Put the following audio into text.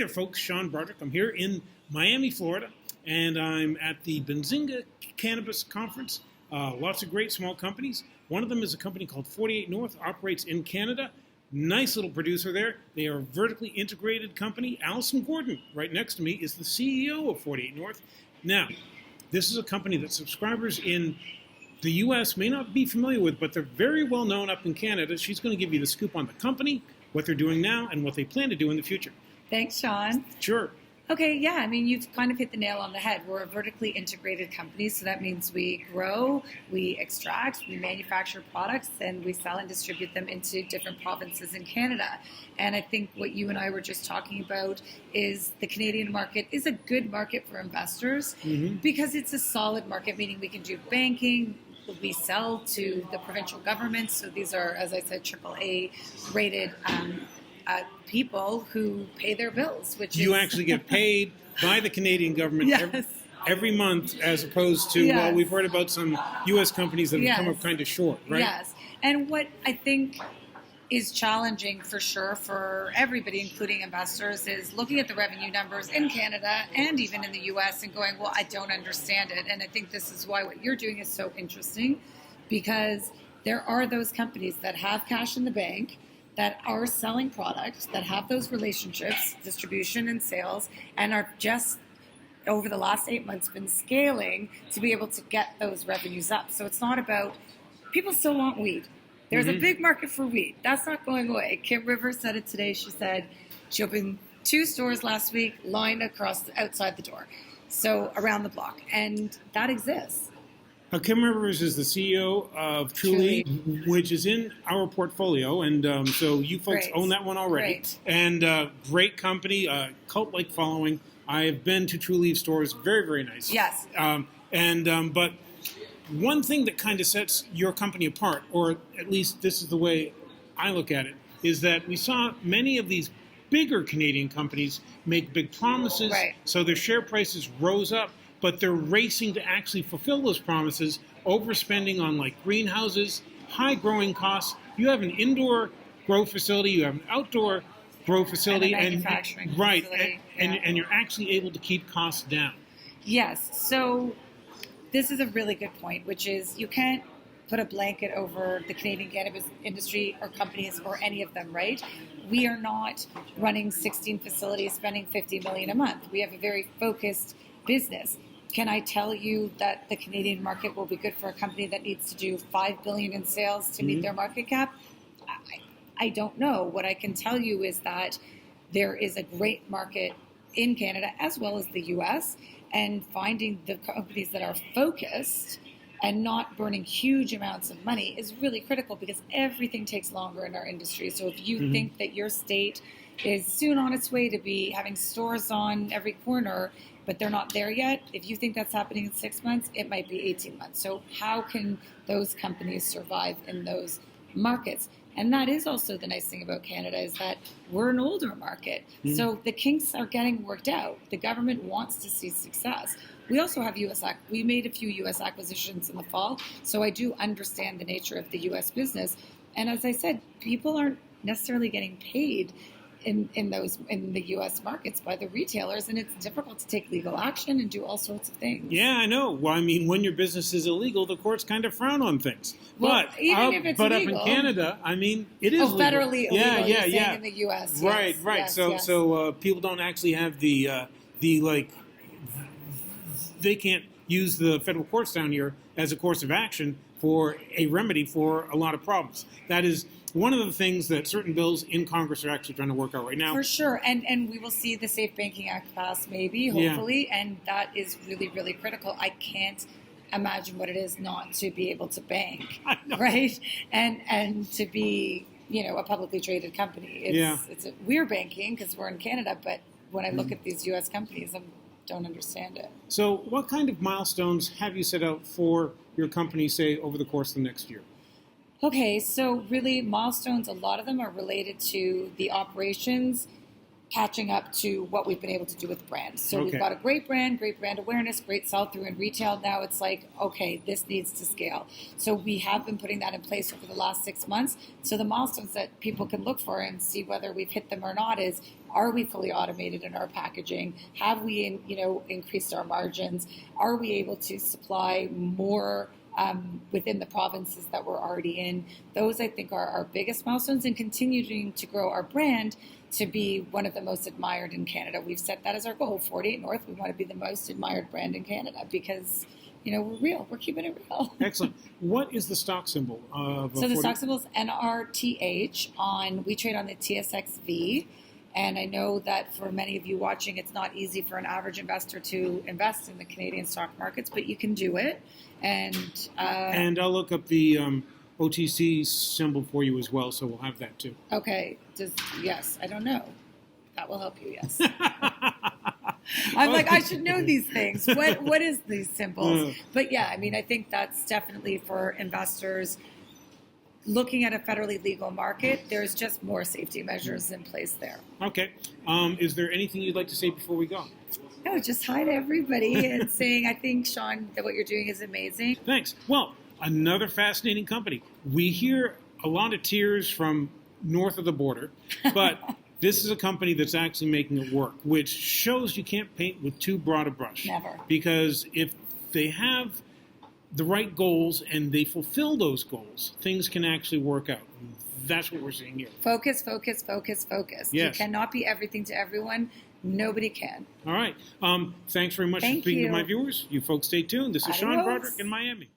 there, folks. Sean Broderick. I'm here in Miami, Florida, and I'm at the Benzinga Cannabis Conference. Lots of great small companies. One of them is a company called 48North, operates in Canada. Nice little producer there. They are a vertically integrated company. Alison Gordon, right next to me, is the CEO of 48North. Now, this is a company that subscribers in the U.S. may not be familiar with, but they're very well known up in Canada. She's going to give you the scoop on the company, what they're doing now, and what they plan to do in the future. Thanks, Sean. Sure. Okay, yeah, I mean, you've kind of hit the nail on the head. We're a vertically integrated company, so that means we grow, we extract, we manufacture products, and we sell and distribute them into different provinces in Canada. And I think what you and I were just talking about is the Canadian market is a good market for investors because it's a solid market, meaning we can do banking, we sell to the provincial governments, so these are, as I said, AAA rated people who pay their bills, which you is... actually get paid by the Canadian government Yes. every month, as opposed to, well, we've heard about some U.S. companies that have come up kind of short, right? Yes. And what I think is challenging for sure for everybody, including investors, is looking at the revenue numbers in Canada and even in the U.S. and going, well, I don't understand it. And I think this is why what you're doing is so interesting, because there are those companies that have cash in the bank, that are selling products, that have those relationships, distribution and sales, and are just, over the last 8 months, been scaling to be able to get those revenues up. So it's not about, people still want weed. There's a big market for weed. That's not going away. Kim Rivers said it today. She said she opened 2 stores last week, lined outside the door, so around the block. And that exists. Kim Rivers is the CEO of Truly, which is in our portfolio, and so you folks own that one already. Great. And great company, cult-like following. I have been to Truly stores, very, very nice. Yes. But one thing that kind of sets your company apart, or at least this is the way I look at it, is that we saw many of these bigger Canadian companies make big promises, so their share prices rose up, but they're racing to actually fulfill those promises, overspending on like greenhouses, high growing costs. You have an indoor grow facility, you have an outdoor grow facility, and manufacturing facility. And you're actually able to keep costs down. Yes. So this is a really good point, which is you can't put a blanket over the Canadian cannabis industry or companies or any of them, right? We are not running 16 facilities, spending $50 million a month. We have a very focused business. Can I tell you that the Canadian market will be good for a company that needs to do $5 billion in sales to meet their market cap? I don't know. What I can tell you is that there is a great market in Canada as well as the U.S., and finding the companies that are focused and not burning huge amounts of money is really critical, because everything takes longer in our industry. So if you think that your state is soon on its way to be having stores on every corner, but they're not there yet, if you think that's happening in 6 months, it might be 18 months. So how can those companies survive in those markets? And that is also the nice thing about Canada, is that we're an older market. So the kinks are getting worked out. The government wants to see success. We also have we made a few U.S. acquisitions in the fall, so I do understand the nature of the U.S. business. And as I said, people aren't necessarily getting paid in the U.S. markets by the retailers, and it's difficult to take legal action and do all sorts of things. Yeah, I know. Well, I mean, when your business is illegal, the courts kind of frown on things. Well, but even if it's legal, up in Canada, I mean, it is federally illegal. Yeah. In the U.S. Right. Yes, so people don't actually have the they can't use the federal courts down here as a course of action for a remedy for a lot of problems. That is one of the things that certain bills in Congress are actually trying to work out right now. For sure. And we will see the Safe Banking Act pass maybe, hopefully, and that is really, really critical. I can't imagine what it is not to be able to bank, right? And to be, a publicly traded company. We're banking because we're in Canada, but when I look at these U.S. companies, I don't understand it. So what kind of milestones have you set out for your company, say, over the course of the next year? Okay, so really milestones, a lot of them are related to the operations catching up to what we've been able to do with brands. So we've got a great brand awareness, great sell-through in retail. Now it's like, okay, this needs to scale. So we have been putting that in place over the last 6 months. So the milestones that people can look for and see whether we've hit them or not is Are we fully automated in our packaging? Have we, increased our margins? Are we able to supply more within the provinces that we're already in? Those, I think, are our biggest milestones, and continuing to grow our brand to be one of the most admired in Canada. We've set that as our goal. 48 North, we want to be the most admired brand in Canada because, we're real. We're keeping it real. Excellent. What is the stock symbol of So the stock symbol is NRTH. We trade on the TSXV. And I know that for many of you watching, it's not easy for an average investor to invest in the Canadian stock markets, but you can do it. And I'll look up the OTC symbol for you as well, so we'll have that too. Okay. Yes, I don't know. That will help you, yes. I'm like, I should know these things. What is these symbols? But yeah, I think that's definitely for investors looking at a federally legal market. There's just more safety measures in place there. Okay. Is there anything you'd like to say before we go? No, just hi to everybody and saying, I think, Sean, that what you're doing is amazing. Thanks. Well, another fascinating company. We hear a lot of tears from north of the border, but this is a company that's actually making it work, which shows you can't paint with too broad a brush. Never. Because if they have the right goals and they fulfill those goals, things can actually work out. That's what we're seeing here. Focus, focus, focus, focus. Yes. You cannot be everything to everyone. Nobody can. All right. Thanks very much for speaking to my viewers. You folks stay tuned. This is Sean Broderick in Miami.